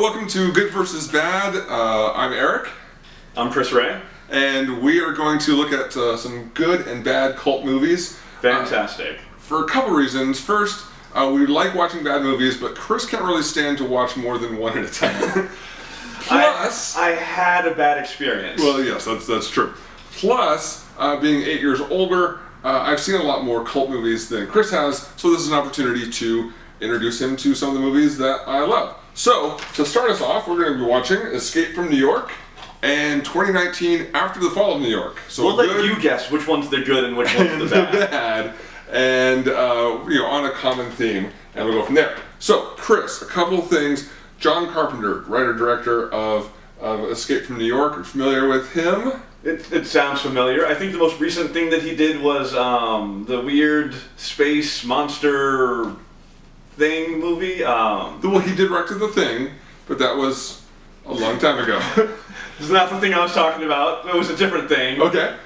welcome to Good vs. Bad. I'm Eric. I'm Chris Ray. And we are going to look at some good and bad cult movies. Fantastic. For a couple reasons. First, we like watching bad movies, but Chris can't really stand to watch more than one at a time. Plus, I had a bad experience. Well, yes, that's true. Plus, being 8 years older, I've seen a lot more cult movies than Chris has, so this is an opportunity to introduce him to some of the movies that I love. So, to start us off, we're going to be watching Escape from New York and 2019 After the Fall of New York. So we'll let you guess which one's the good and which one's the bad. And on a common theme, and we'll go from there. So, Chris, a couple of things. John Carpenter, writer-director of Escape from New York. Are you familiar with him? It sounds familiar. I think the most recent thing that he did was the weird space monster thing movie. Well, he directed The Thing, but that was a long time ago. It's not the thing I was talking about. It was a different thing. Okay.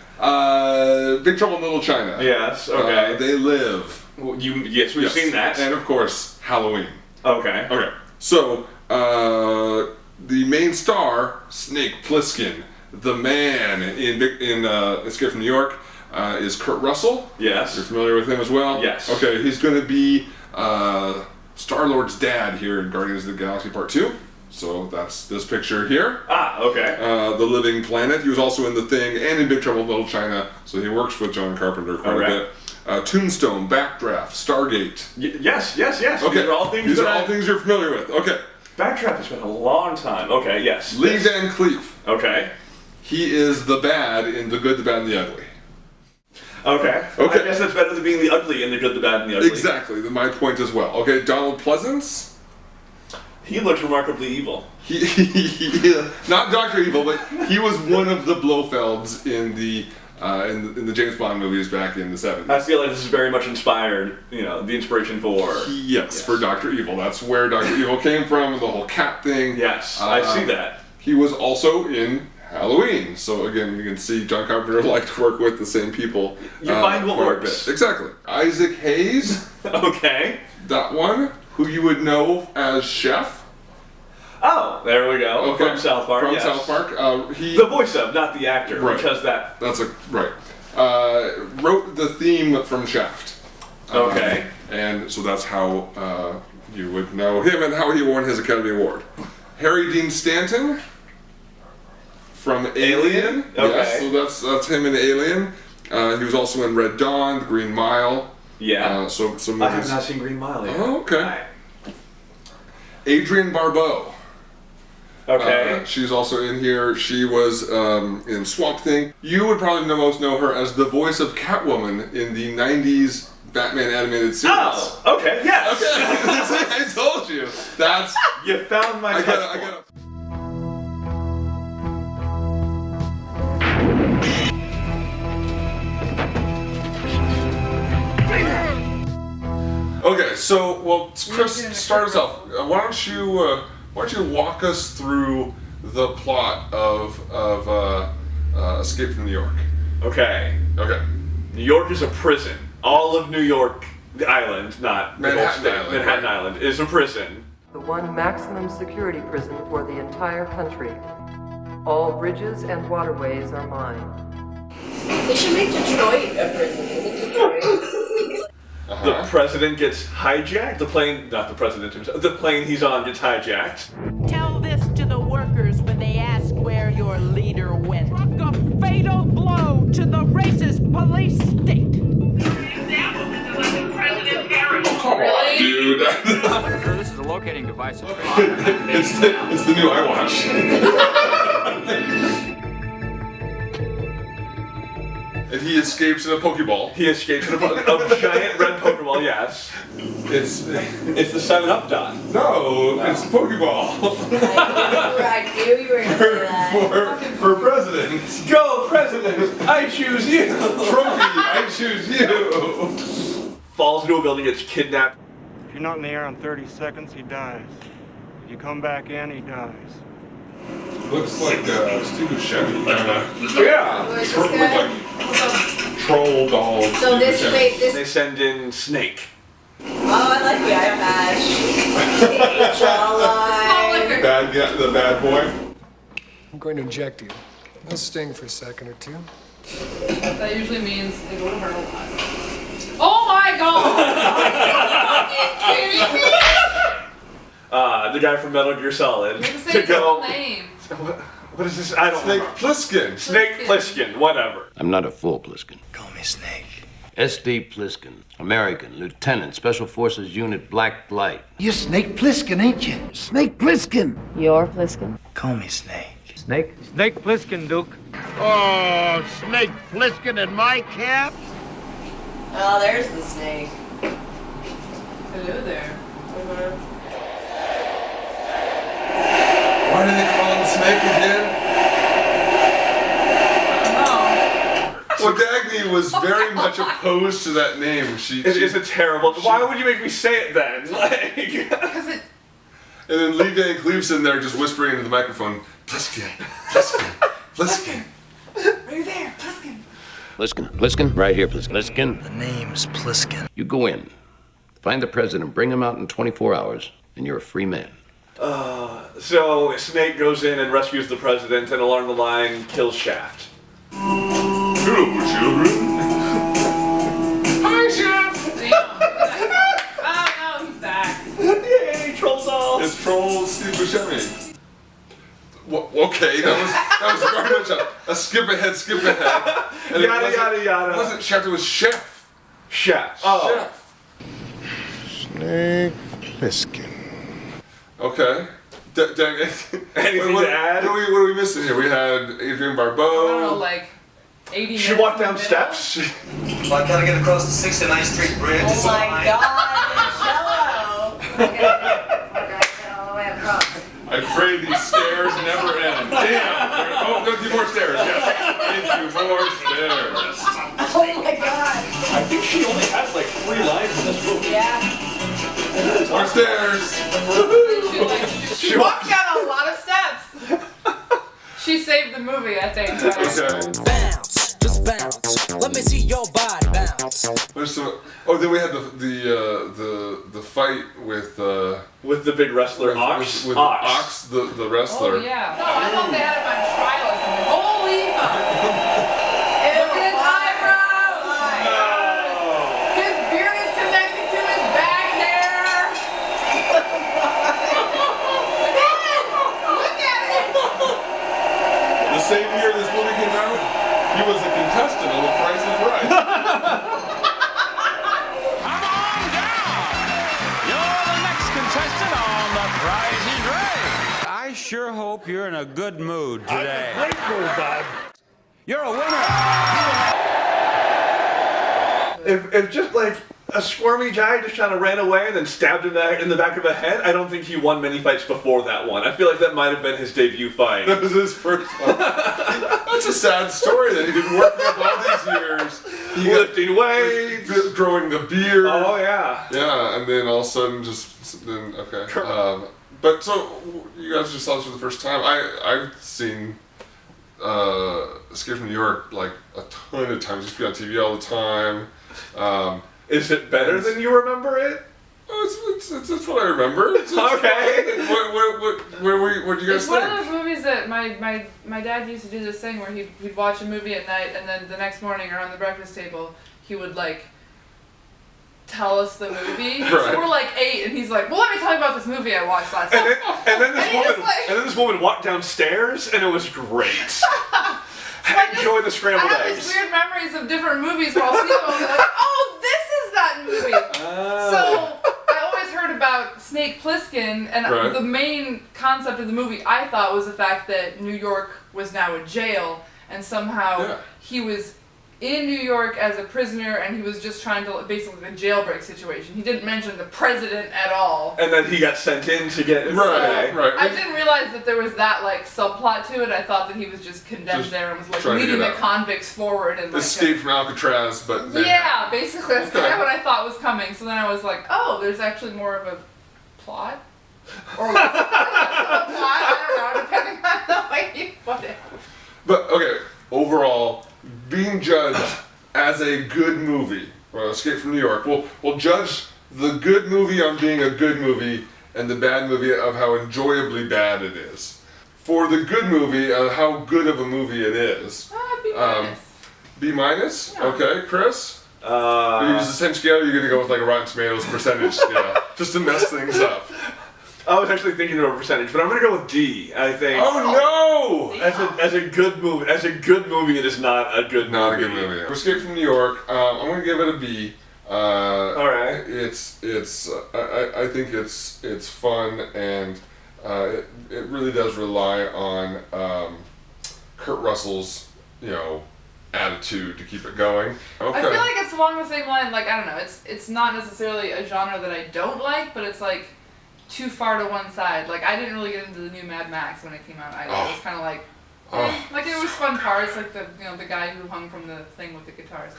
Big Trouble in Little China. Yes, okay. They Live. Well, yes, we've seen that. And of course, Halloween. Okay. Okay. So, the main star, Snake Plissken, the man in Escape from New York, is Kurt Russell. Yes. You're familiar with him as well? Yes. Okay, he's going to be Star-Lord's dad here in Guardians of the Galaxy Part 2. So that's this picture here. Ah, okay. The Living Planet. He was also in The Thing and in Big Trouble in Little China, so he works with John Carpenter quite a bit. Tombstone, Backdraft, Stargate. Yes. Okay. These are all things You're familiar with. Okay. Backdraft has been a long time. Okay, yes. Lee Van Cleef. Okay. He is the bad in The Good, the Bad, and the Ugly. Okay. I guess that's better than being the ugly in The Good, the Bad, and the Ugly. Exactly. My point as well. Okay, Donald Pleasance. He looks remarkably evil. He not Dr. Evil, but he was one of the Blofelds in the James Bond movies back in the 70s. I feel like this is very much inspired, the inspiration for... Yes, for Dr. Evil. That's where Dr. Evil came from, the whole cat thing. Yes, I see that. He was also in Halloween. So again, you can see John Carpenter liked to work with the same people. You find what works. Exactly. Isaac Hayes. Okay. That one, who you would know as Chef. Oh, there we go. Okay. From South Park. From South Park. The voice of, not the actor. Right. Because that. That's right. Wrote the theme from Shaft. Okay. And so that's how you would know him and how he won his Academy Award. Harry Dean Stanton from Alien. Okay. Yes, so that's him in Alien. He was also in Red Dawn, The Green Mile. Yeah. So I have not seen Green Mile yet. Oh, okay. Adrienne Barbeau. Okay. She's also in here. She was in Swamp Thing. You would probably most know her as the voice of Catwoman in the 90s Batman animated series. Oh, okay, yes. Okay, I told you. That's... You found my Okay, so, well, Chris, start us off. Why don't you walk us through the plot of Escape from New York? Okay. Okay. New York is a prison. All of New York Island, not Manhattan Island. Manhattan Island is a prison. The one maximum security prison for the entire country. All bridges and waterways are mine. They should make Detroit a prison. Isn't Detroit? The president gets hijacked. The plane, not the president himself, the plane he's on gets hijacked. Tell this to the workers when they ask where your leader went. Struck a fatal blow to the racist police state. Oh, come on, dude. This is a locating device. It's the new iWatch. And he escapes in a Pokeball. He escapes in a giant red Pokeball, yes. It's the 7-Up dot. No, it's a Pokeball. I knew you were going to say that. For president. Go, president! I choose you! Trophy, I choose you! Falls into a building, gets kidnapped. If you're not in the air in 30 seconds, he dies. If you come back in, he dies. Looks like Steve Buscemi, Yeah. Who Look like troll dolls. So this They send in Snake. Oh, I like the eye patch. The HL line. Bad the bad boy. I'm going to inject you. It'll sting for a second or two. That usually means they go to her a lot. Oh my god! Are you fucking kidding me? The guy from Metal Gear Solid. You have to say his whole name. What is this? I don't Snake know. Plissken. Snake Plissken, whatever. I'm not a full Plissken. Call me Snake. S.D. Plissken, American, Lieutenant, Special Forces Unit Black Light. You're Snake Plissken, ain't you? Snake Plissken. You're Pliskin? Call me Snake. Snake? Snake Plissken, Duke. Oh, Snake Plissken in my cap? Oh, there's the snake. Hello there. Why do they call him Snake again? Well, Dagny was very much opposed to that name. It's a terrible. Why would you make me say it then? Like, Because it. And then Lee Van Cleef's in there just whispering into the microphone, Pliskin, Pliskin, Pliskin. Right there, Pliskin. Plissken, right here, Plissken. Plissken. The name's Plissken. You go in, find the president, bring him out in 24 hours, and you're a free man. so Snake goes in and rescues the president, and along the line kills Shaft. Hello, children. Hi, Chef. Oh no, he's back. Yay, trolls off. It's Troll Steve Buscemi. Okay, that was very much a skip ahead. And Yada, yada, yada. It wasn't Chef, it was Chef. Shaft. Oh. Chef. Snake Plissken. Okay. Anything to add? What are we missing here? We had Adrienne Barbeau. I don't know, like 80 She minutes walked in down the middle. steps. Well, I gotta get across the 69th Street Bridge. Oh my god, the cello! All the way across. I pray these stairs never end. Damn! Oh, there's a few more stairs, yes. A few more stairs. Oh my god. I think she only has like 3 lines in this movie. Yeah. More stairs. She walked down a lot of steps. She saved the movie, I think. Right? Okay. Bounce, just bounce. Let me see your body bounce. There's some. Oh, then we had the fight with the big wrestler Ox. with Ox, the wrestler. Oh yeah. No, I thought they had him on trial or something. Holy fuck! Look at his eyebrows. His beard is connected to his back hair. Look at it. The same year this movie came out, he was a contestant on The Price is Right. Come on down! You're the next contestant on The Price is Right. I sure hope you're in a good mood today. Great move, Bob. You're a winner! If just like a squirmy guy just kind of ran away and then stabbed him in the back of the head, I don't think he won many fights before that one. I feel like that might have been his debut fight. That was his first one. That's a sad story that he didn't work up all these years. He Lifting weights, growing the beard. Oh yeah. Yeah, and then all of a sudden okay. But so you guys just saw this for the first time. I've seen Escape from New York like a ton of times. It used to be on TV all the time. Is it better than you remember it? Oh, it's what I remember. It's Okay. What do you guys It's think? one of those movies that my dad used to do this thing where he'd watch a movie at night and then the next morning around the breakfast table he would like tell us the movie. Right. So we're like 8 and he's like, well, let me tell you about this movie I watched last night. And then this woman walked downstairs and it was great. I enjoy the scrambled I have eggs. these weird memories of different movies where I'll see them and I'll be like, oh, this is that movie. So I always heard about Snake Plissken, and Right. the main concept of the movie I thought was the fact that New York was now a jail, and somehow he was in New York as a prisoner, and he was just trying to basically a jailbreak situation. He didn't mention the president at all. And then he got sent in to get Right. I didn't realize that there was that like subplot to it. I thought that he was just condemned Just there and was like trying to leading get the out. convicts forward and like Escape from Alcatraz, but then yeah, basically that's Okay. kind of what I thought was coming. So then I was like, oh, there's actually more of a plot, or less of a plot. I don't know, depending on the way you put it. But okay, overall, being judged as a good movie, Escape from New York, we'll judge the good movie on being a good movie, and the bad movie of how enjoyably bad it is. For the good movie, how good of a movie it is. B minus. B minus? Yeah. Okay, Chris? You use the same scale, or you're gonna go with like a Rotten Tomatoes percentage scale, just to mess things up. I was actually thinking of a percentage, but I'm gonna go with D. I think. Oh no! As a good movie, it is not a good movie. Not a good movie. Escape from New York. I'm gonna give it a B. All right. I think it's fun, and it really does rely on Kurt Russell's attitude to keep it going. Okay. I feel like it's along the same line. Like, I don't know. It's not necessarily a genre that I don't like, but it's like too far to one side. Like, I didn't really get into the new Mad Max when it came out. It was kind of like, like it was fun parts, like the guy who hung from the thing with the guitars.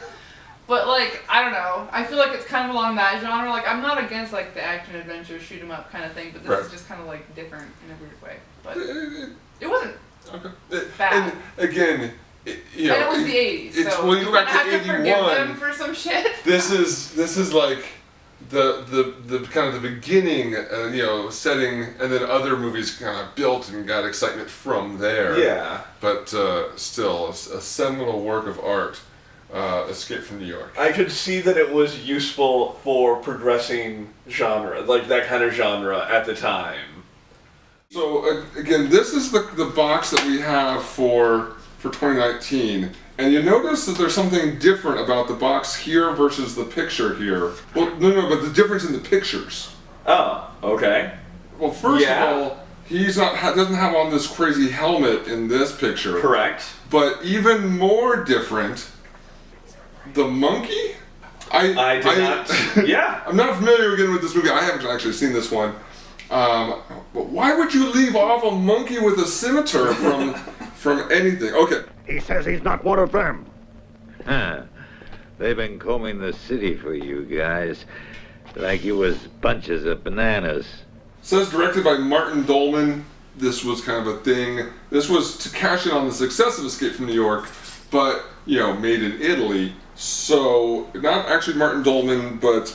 But like, I don't know. I feel like it's kind of along that genre. Like, I'm not against like the action adventure shoot 'em up kind of thing, but this is just kind of like different in a weird way. But it wasn't bad. And again, and it was the 80s. So when you go back to have to forgive them for some shit. This is like the kind of the beginning, setting, and then other movies kind of built and got excitement from there. Yeah. But still, a seminal work of art, Escape from New York. I could see that it was useful for progressing genre, like that kind of genre at the time. So again, this is the box that we have for 2019. And you notice that there's something different about the box here versus the picture here. Well, no, but the difference in the pictures. Oh, okay. Well, first of all, doesn't have on this crazy helmet in this picture. Correct. But even more different, the monkey? I did not. Yeah. I'm not familiar again with this movie. I haven't actually seen this one. But why would you leave off a monkey with a scimitar from anything? Okay. He says he's not one of them. They've been combing the city for you guys like you was bunches of bananas. Says directed by Martin Dolman. This was kind of a thing. This was to cash in on the success of Escape from New York, but made in Italy. So not actually Martin Dolman, but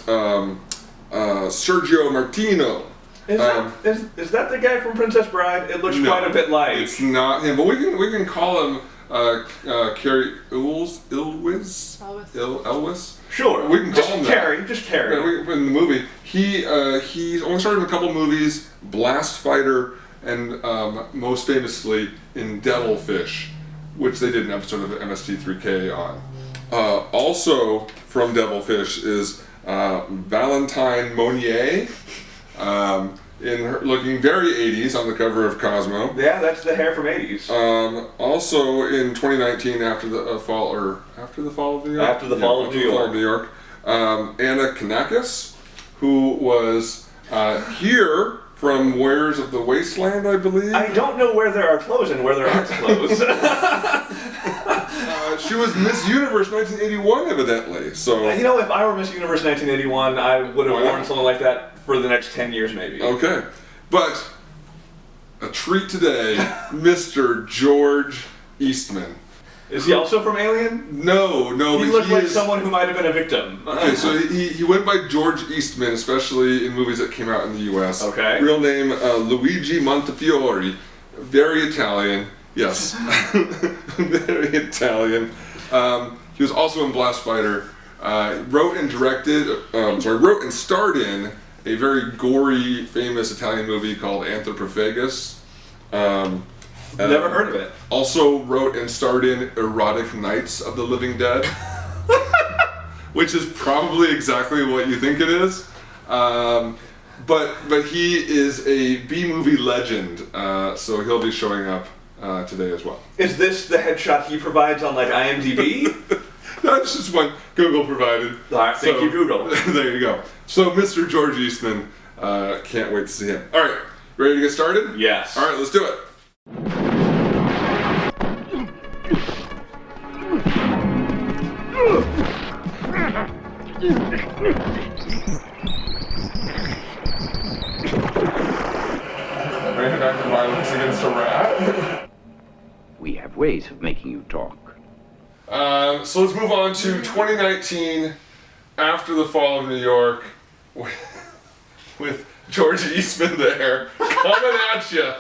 Sergio Martino. Is that the guy from Princess Bride? It looks quite a bit like. It's not him, but we can call him Carrie Elwes. Sure. We can call him that. Just Carrie. Yeah, in the movie, he's only started in a couple movies, Blast Fighter, and most famously in Devilfish, which they did an episode of MST3K on. Also from Devilfish is Valentine Monnier. In her, looking very 80s on the cover of Cosmo. Yeah, that's the hair from 80s. Also in 2019, after the fall of New York. After the fall of New York. Anna Kanakis, who was here from Warriors of the Wasteland, I believe. I don't know where there are clothes and where there aren't clothes. She was Miss Universe 1981, evidently. So if I were Miss Universe 1981, I would have worn something like that for the next 10 years, maybe. Okay, but a treat today, Mr. George Eastman. Is he also from Alien? No. He looked like someone who might have been a victim. Okay, so he went by George Eastman, especially in movies that came out in the U.S. Okay. Real name, Luigi Montefiore. Very Italian. Yes. Very Italian. He was also in Blast Fighter. Wrote and starred in a very gory, famous Italian movie called Anthropophagus. Never heard of it. Also wrote and starred in Erotic Nights of the Living Dead, which is probably exactly what you think it is. But he is a B-movie legend, so he'll be showing up today as well. Is this the headshot he provides on IMDb? No, it's just one Google provided. All right, thank you, Google. There you go. So, Mr. George Eastman, can't wait to see him. All right, ready to get started? Yes. All right, let's do it. Ready back to Violence Against a Rat? We have ways of making you talk. So let's move on to 2019, after the fall of New York, with George Eastman there, coming at you.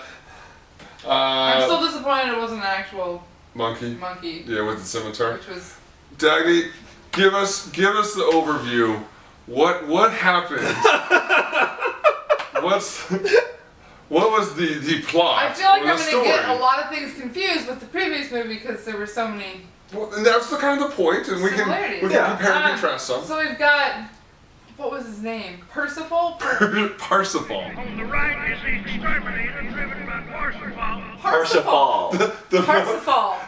I'm still disappointed it wasn't an actual monkey. Yeah, with the scimitar. Which was. Dagny, give us the overview. What happened? What was the plot? I feel like I'm the going to get story? a lot of things confused with the previous movie because there were so many. Well, and that's the kind of the point, and we can compare and contrast some. So we've got, what was his name? Percival? Parsifal. On the right is the exterminator driven by Parsifal. Parsifal. Parsifal.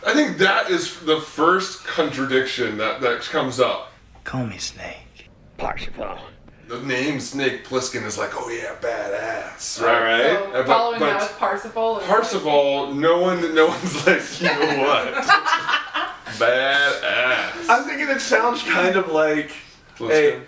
I think that is the first contradiction that comes up. Call me Snake. Parsifal. The name Snake Plissken is like, oh yeah, badass. Right? So following that with Parsifal. Parsifal, no one's like, you know what? Badass. I'm thinking it sounds kind of like I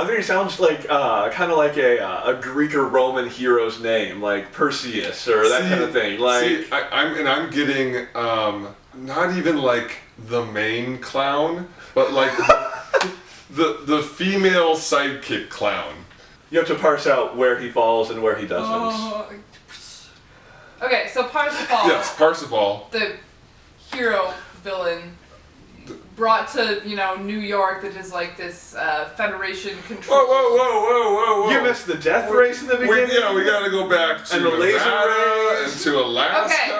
think it sounds like kind of like a Greek or Roman hero's name, like Perseus or that kind of thing. Like, I'm getting not even like the main clown, but like the female sidekick clown. You have to parse out where he falls and where he doesn't. Okay, so Parsifal. Yes, Parsifal. The hero villain brought to, New York that is like this Federation control. Whoa. You missed the death race in the beginning? We gotta go back to and the laser Nevada race. and to Alaska. Okay.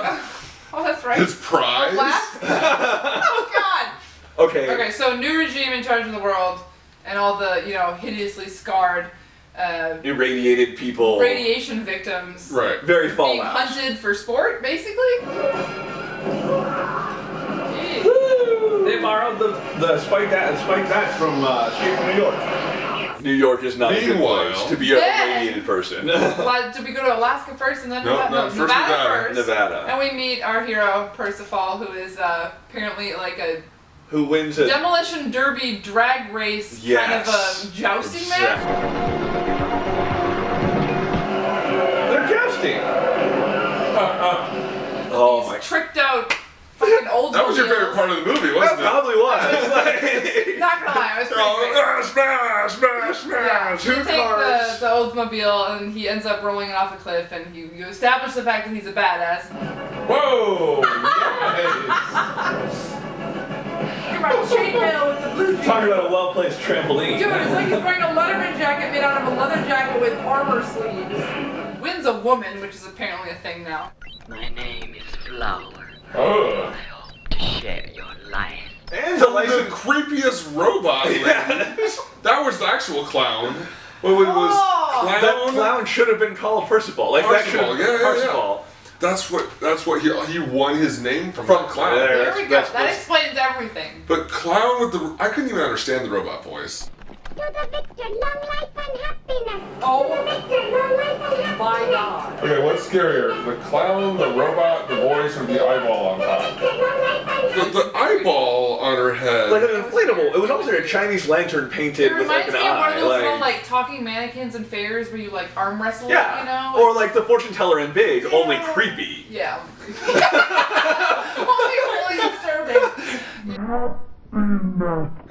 Oh, that's right. His prize. Alaska. Oh, God. Okay, so new regime in charge of the world, and all the, hideously scarred irradiated people. Radiation victims. Right. Very being fallout. hunted for sport, basically. They borrowed the spike bats from Escape from New York. New York is not a good place to be a radiated person. Well, did we go to Alaska first and then Nevada first? Nevada. And we meet our hero, Percival, who is apparently like a who wins a demolition derby drag race kind of a jousting match. They're jousting. Oh my! Tricked out. Fucking old That was your favorite part of the movie, wasn't it? That probably was. Not gonna lie, I was pretty smash! Yeah, Two you take cars. the Oldsmobile and he ends up rolling it off a cliff, and you establish the fact that he's a badass. Whoa! Nice! You're my chainmail with the blue jeans. Talking about a well-placed trampoline. Dude, it's like he's wearing a Letterman jacket made out of a leather jacket with armor sleeves. Wins a woman, which is apparently a thing now. My name is Flower. Oh. I hope to share your life. And the creepiest robot lady. That was the actual clown. What was clown? That clown should have been called Percival. Like Percival, that should have been Percival. That's what he won his name from clown. There we go. That explains everything. But clown with I couldn't even understand the robot voice. To the victor, long life and happiness. Oh, to the victor, long life and happiness. My God. Okay, what's scarier? The clown, the robot, the voice, or the eyeball on top? The eyeball on her head. Like an inflatable. It was almost like a Chinese lantern painted with like Reminds an me of one eye. of those little like talking mannequins and fairs where you like arm wrestle. Yeah. You know. Or like the fortune teller in Big, only creepy. Yeah. Only disturbing.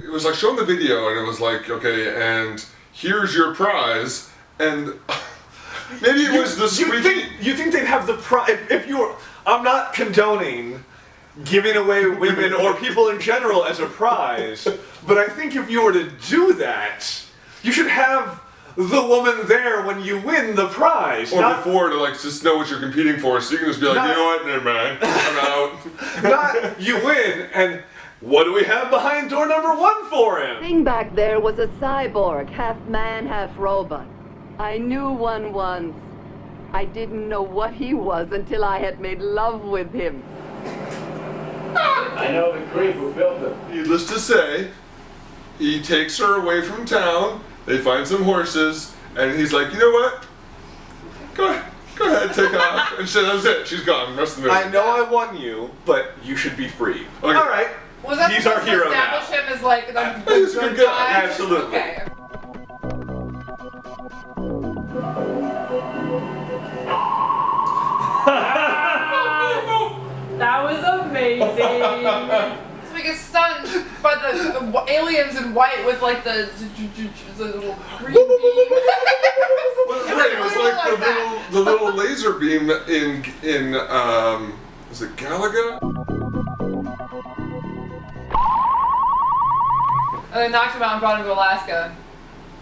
It was like showing the video, and it was like, okay, and here's your prize, and maybe it was the squeaky. You think they'd have the prize if you were? I'm not condoning giving away women or people in general as a prize, but I think if you were to do that, you should have the woman there when you win the prize. Or before, to like just know what you're competing for, so you can just be like, you know what, never mind, I'm out. Not you win and. What do we have behind door number 1 for him? Thing back there was a cyborg, half man, half robot. I knew one once. I didn't know what he was until I had made love with him. I know the creep who built it. Needless to say, he takes her away from town, they find some horses, and he's like, you know what? Go ahead, take off. And so that's it, she's gone, the rest of the movie. I know I won you, but you should be free. Okay. Alright. Was that He's supposed our to hero now. establish him as like the He's a good good guy? guy. Absolutely. Okay. That was amazing. So we get stunned by the aliens in white with like the little green beam. Right, it was like the little laser beam in is it Galaga? And they knocked him out and brought him to Alaska.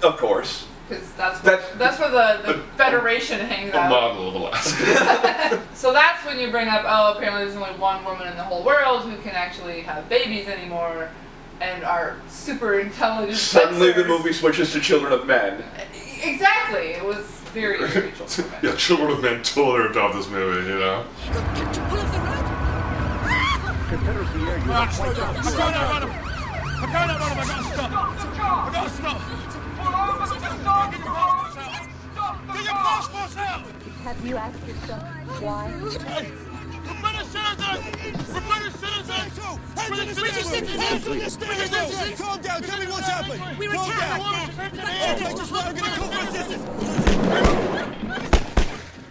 Of course. Because that's where the Federation hangs A out. model of Alaska. So that's when you bring up, oh, apparently there's only one woman in the whole world who can actually have babies anymore and are super intelligent. Suddenly the sensors. movie switches to Children of Men. Exactly. It was very Children of Men. Yeah, Children of Men totally ripped off this movie, you know? Have you asked yourself why? Calm down. Tell me what's happened. We were attacked. Okay, just let I'm gonna call for assistance.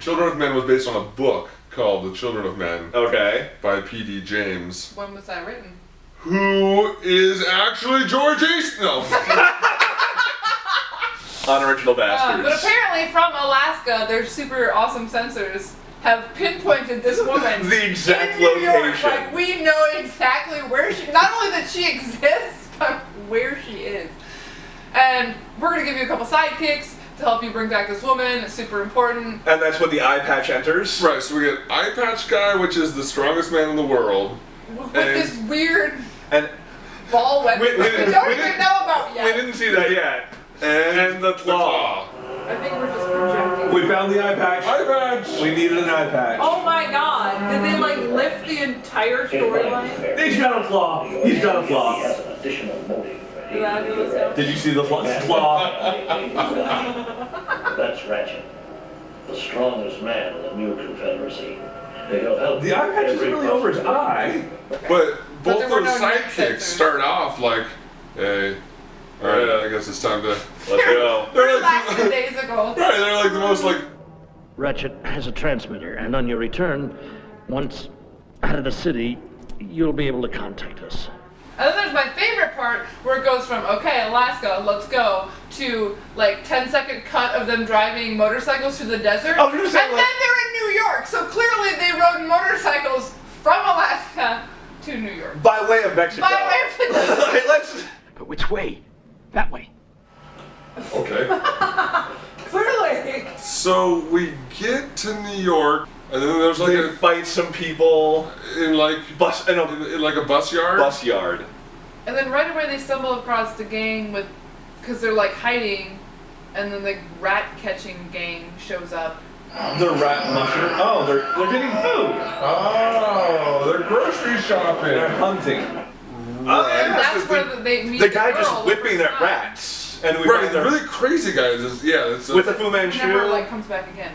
Children of Men was based on a book called The Children of Men. Okay. By P.D. James. When was that written? Who is actually George Easton? No. Unoriginal bastards. But apparently from Alaska, their super awesome sensors have pinpointed this woman. The exact in New York. location. Like, we know exactly where she, not only that she exists, but where she is. And we're going to give you a couple sidekicks to help you bring back this woman. It's super important. And that's when the eye patch enters. Right, so we get Eye Patch Guy, which is the strongest man in the world. With this weird and ball weapon we we don't even know about yet. We didn't see that yet. And the claw. I think we're just projecting. We found the eye patch. Eye patch. We needed an eye patch. Oh my god. Did they like lift the entire storyline? He's got a claw. He's got a claw. Did you see the claw? That's Ratchet, the strongest man in the new Confederacy. He'll help the eye patch is really over his eye. But both there were those no sidekicks start off like, hey, alright, I guess it's time to let's go. They're Relaxing days ago. Right, they're like the most like... Ratchet has a transmitter, and on your return, once out of the city, you'll be able to contact us. And then there's my favorite part where it goes from, okay, Alaska, let's go, to like 10-second cut of them driving motorcycles through the desert. Oh, you're and saying, then they're in New York, so clearly they rode motorcycles from Alaska to New York. By way of Mexico. By way of the desert. Let's... But which way? That way. Okay. Clearly. So we get to New York, and then there's like they fight some people in like in like a bus yard. Bus yard. And then right away they stumble across the gang with, because they're like hiding, and then the rat catching gang shows up. The rat mushroom. Oh, they're getting food. Oh, they're grocery shopping. They're hunting. And that's where they meet the guy just girl whipping the at first time. rats, and we Right, find the their really crazy guys is it's with the Fu Manchu. Never like comes back again.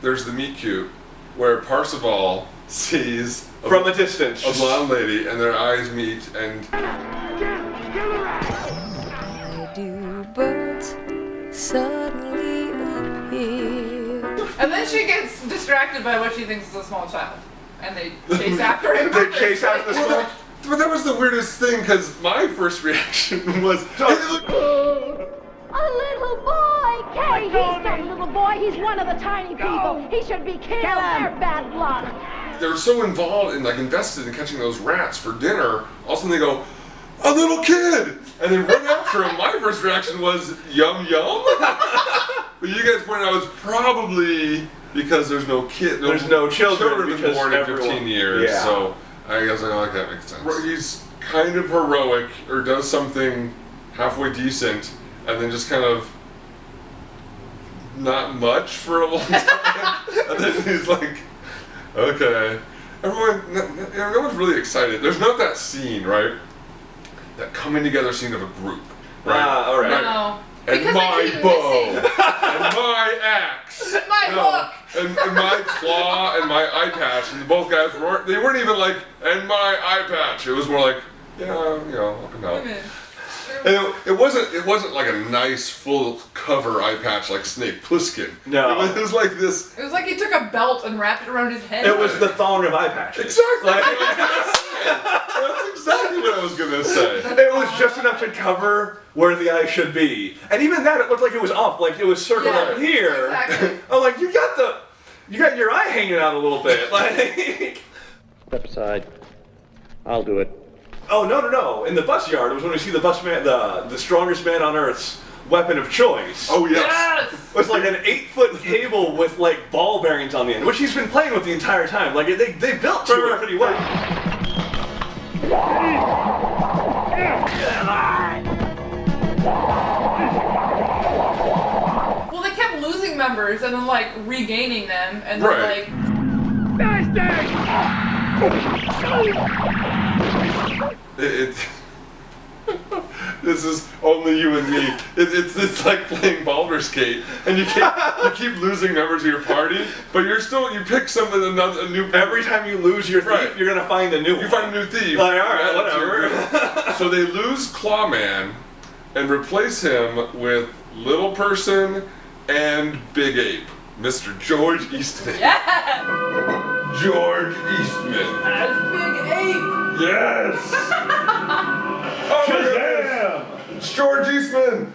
There's the meet cute where Parsifal sees from a distance a blonde lady, and their eyes meet, and Why do birds suddenly appear? And then she gets distracted by what she thinks is a small child, and they chase after him. They chase after the small. But that was the weirdest thing, because my first reaction was, A little boy! Kay, he's not a little boy. He's one of the tiny people. He should be killed. They're bad luck. they were so involved and like invested in catching those rats for dinner. All of a sudden they go, a little kid, and then run after him. My first reaction was yum yum. But you guys pointed out it's probably because there's no kid. There's no children because born in 15 years. Yeah. So I guess I like that makes sense. He's kind of heroic or does something halfway decent, and then just kind of not much for a long time. And then he's like, okay. Everyone, no one's really excited. There's not that scene, right? That coming together scene of a group, right? All right. No. And Because my they keep bow, missing. and my axe, My hook. and my claw, and my eye patch, and both guys weren't even like, and my eye patch. It was more like, yeah, up and down. And it wasn't like a nice full cover eye patch like Snake Plissken. No. It was like this. It was like he took a belt and wrapped it around his head. It was the thong of eye patches. Exactly. That's exactly what I was gonna say. It was just enough to cover where the eye should be, and even that, it looked like it was off, like it was circled up here. Exactly. I'm like, you got your eye hanging out a little bit, like. Step aside. I'll do it. Oh no! In the bus yard, it was when we see the bus man, the strongest man on Earth's weapon of choice. Oh yes. It was like an 8-foot cable with like ball bearings on the end, which he's been playing with the entire time. Like they built to it pretty well. Well, they kept losing members and then like regaining them, and then Right. This is only you and me. It's like playing Baldur's Gate, and you keep losing members of your party, but you pick someone a new. Every time you lose your thief, you're gonna find a new one. You find a new thief. Like, all right, whatever. So they lose Clawman and replace him with Little Person and Big Ape, Mr. George Eastman. Yeah. George Eastman. As Big Ape. Yes. Oh my goodness. It's George Eastman.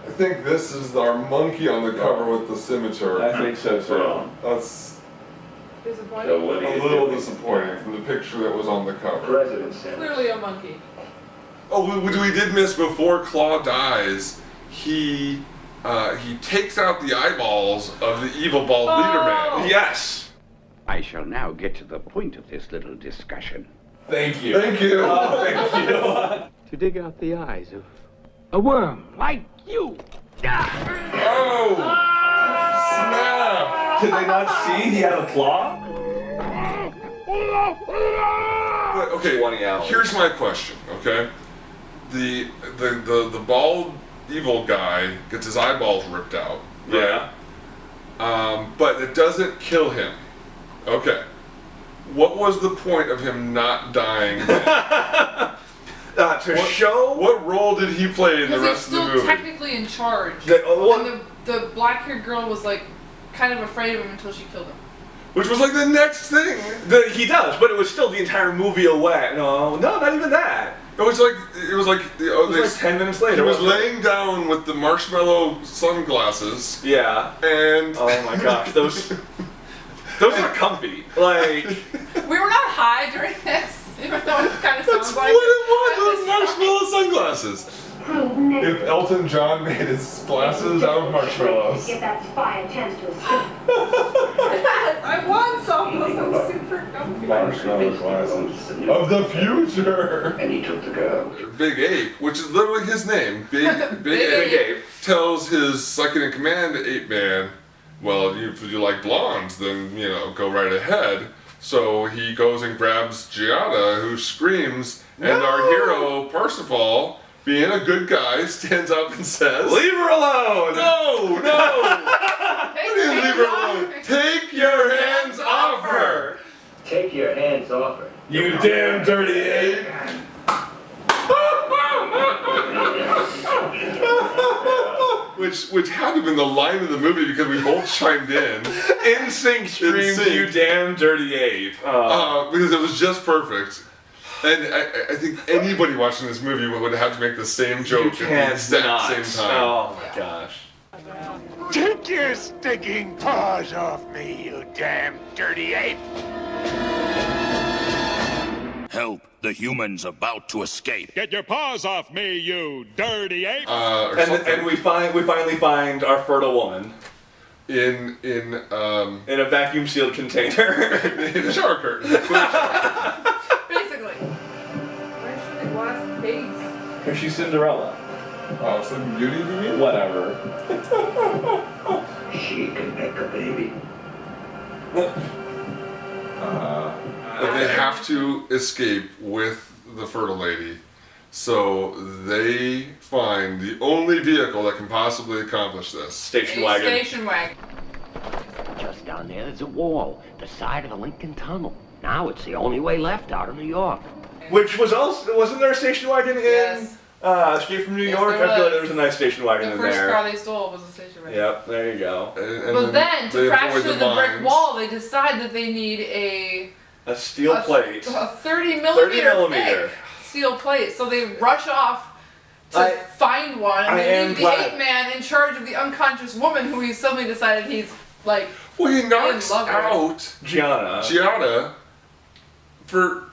I think this is our monkey on the cover with the scimitar. I think so too. That's Disappointing. a little disappointing from the picture that was on the cover. Clearly a monkey. Oh, we did miss before Claw dies. He takes out the eyeballs of the evil bald leader man. Yes. I shall now get to the point of this little discussion. Thank you. Thank you. Oh, thank you. To dig out the eyes of a worm like you. Oh! Snap! Did they not see he had a claw? But, okay, here's my question, okay? The bald evil guy gets his eyeballs ripped out. Right? Yeah. But it doesn't kill him. Okay. What was the point of him not dying then? Show what role did he play in the rest of the movie? He's still technically in charge. And the black-haired girl was like kind of afraid of him until she killed him. Which was like the next thing. He does, but it was still the entire movie away. No, not even that. It was like 10 minutes later. He was laying down with the marshmallow sunglasses. Yeah. And oh my gosh, those are comfy. Like we were not high during this, even though it kind of that's sounds like what it was. Those marshmallow sunglasses. If Elton John made his glasses out of marshmallows. Give that spy a chance to escape. I won some. Those are super comfy. Marshmallow glasses of the future. And he took the girl. Big Ape, which is literally his name, Big Ape, tells his second in command Ape Man, well, if you like blondes, then go right ahead. So he goes and grabs Giada, who screams, and our hero Parsifal, being a good guy, stands up and says, "Leave her alone!" No! What do you leave her alone? Take your hands off her! Take your hands off her. You damn dirty ape! Which had to have been the line of the movie because we both chimed in. NSYNC screamed, "You damn dirty ape!" Because it was just perfect. And I think anybody watching this movie would have to make the same joke at the exact same time. Oh my gosh. Take your stinking paws off me, you damn dirty ape! Help, the human's about to escape. Get your paws off me, you dirty ape! And we finally find our fertile woman. In a vacuum sealed container. In a shower curtain. Basically. Why should it glass face? Because she's Cinderella. Oh, Sleeping Beauty, you mean? Whatever. She can make a baby. But they have to escape with the fertile lady. So they find the only vehicle that can possibly accomplish this. Station wagon. Station wagon. Just down there's a wall, the side of the Lincoln Tunnel. Now it's the only way left out of New York. Which was also, wasn't there a station wagon in Escape from New York? I feel like there was a nice station wagon in there. The first car they stole was a station wagon. Yep, there you go. And But then to crash through the brick wall, they decide that they need a A steel plate. A 30 millimeter thick steel plate. So they rush off to find one, and they leave the ape man in charge of the unconscious woman who he's suddenly decided he's like. Well, he knocks in love out with. Gianna for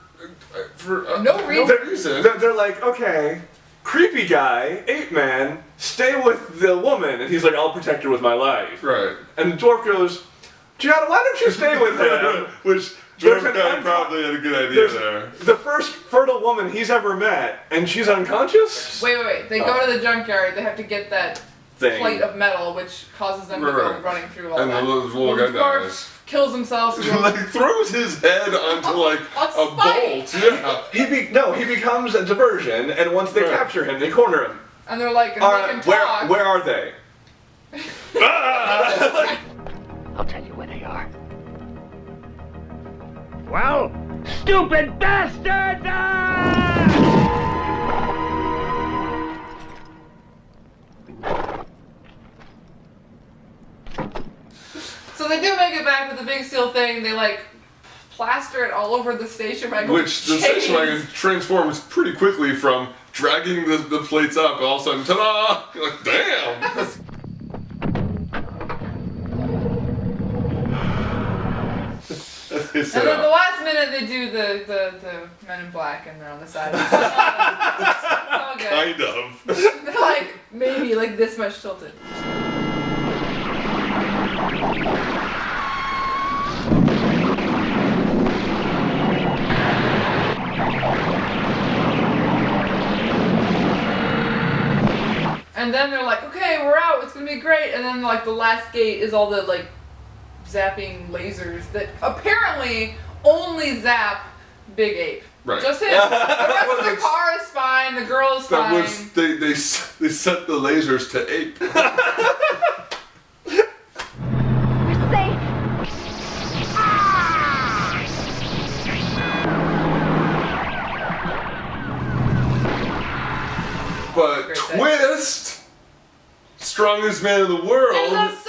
no reason. They're like, okay, creepy guy, ape man, stay with the woman, and he's like, I'll protect her with my life. Right. And the dwarf goes, Gianna, why don't you stay with him? Which dwarf guy probably had a good idea there. The first fertile woman he's ever met, and she's unconscious? Wait. They go to the junkyard. They have to get that plate of metal, which causes them to go running through all that. And the little guy dies. Kills himself. Like throws his head onto like a bolt. Yeah. He becomes a diversion, and once they capture him, they corner him. And they're like, they can talk. Where are they? I'll tell you where they are. Well, stupid bastard! So they do make it back with the big steel thing. They like plaster it all over the station wagon. Which the station wagon transforms pretty quickly from dragging the plates up, and all of a sudden, ta-da! You're like, damn! And then the last minute they do the Men in Black, and they're on the side. It's all good. Kind of. They're like maybe like this much tilted. And then they're like, okay, we're out, it's gonna be great. And then like the last gate is all the like zapping lasers that apparently only zap Big Ape. Right. Just him. The rest of the car is fine, the girl is fine. They set the lasers to ape. But twist! Strongest man in the world. He's a cyborg!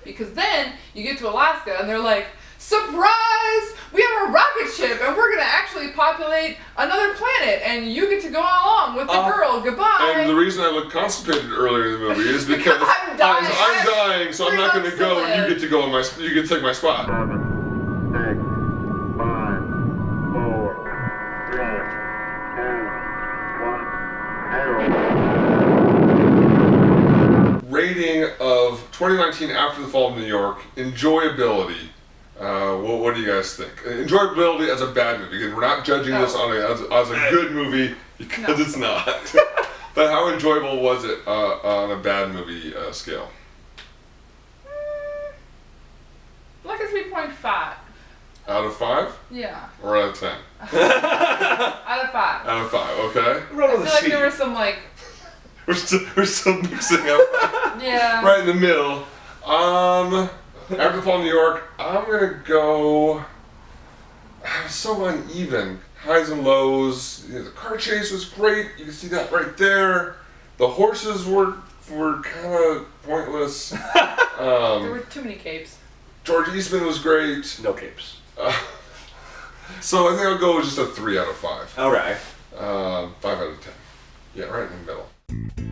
Because then you get to Alaska and they're like, surprise! We have a rocket ship and we're gonna actually populate another planet and you get to go along with the girl. Goodbye. And the reason I looked constipated earlier in the movie is because I'm dying, so I'm not gonna go and you get to go on you get to take my spot. 7, 6, 5, 4, 3, 2, 1, 0. Rating of 2019 after the fall of New York, enjoyability. What do you guys think? Enjoyability as a bad movie. Again, we're not judging this on as a good movie because it's not. But how enjoyable was it on a bad movie scale? Like a 3.5. Out of 5? Yeah. Or out of 10? Out of 5. Out of 5, okay. I feel like there were some like... We're still mixing up. Yeah. Right in the middle. After the fall of New York, I'm gonna go. So uneven. Highs and lows. The car chase was great. You can see that right there. The horses were kind of pointless. There were too many capes. George Eastman was great. No capes. So I think I'll go with just a 3 out of 5. All right. 5 out of 10. Yeah, right in the middle.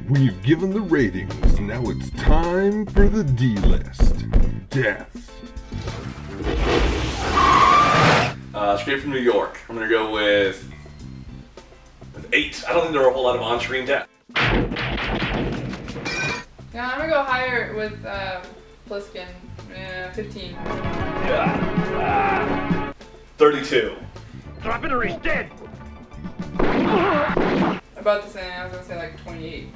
We've given the ratings. Now it's time for the D-list. Deaths. Straight from New York. I'm gonna go with 8. I don't think there are a whole lot of on-screen deaths. Yeah, I'm gonna go higher with Pliskin. 15. 32. Drop it or he's dead. About the same. I was gonna say like 28.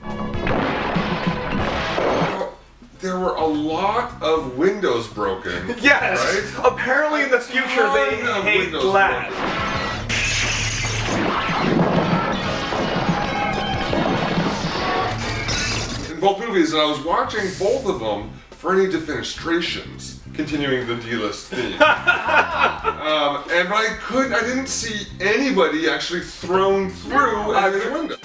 There were a lot of windows broken. Yes! Right? Apparently in the future they hate glass. In both movies, and I was watching both of them for any defenestrations, continuing the D-list theme. And I didn't see anybody actually thrown through any of the windows.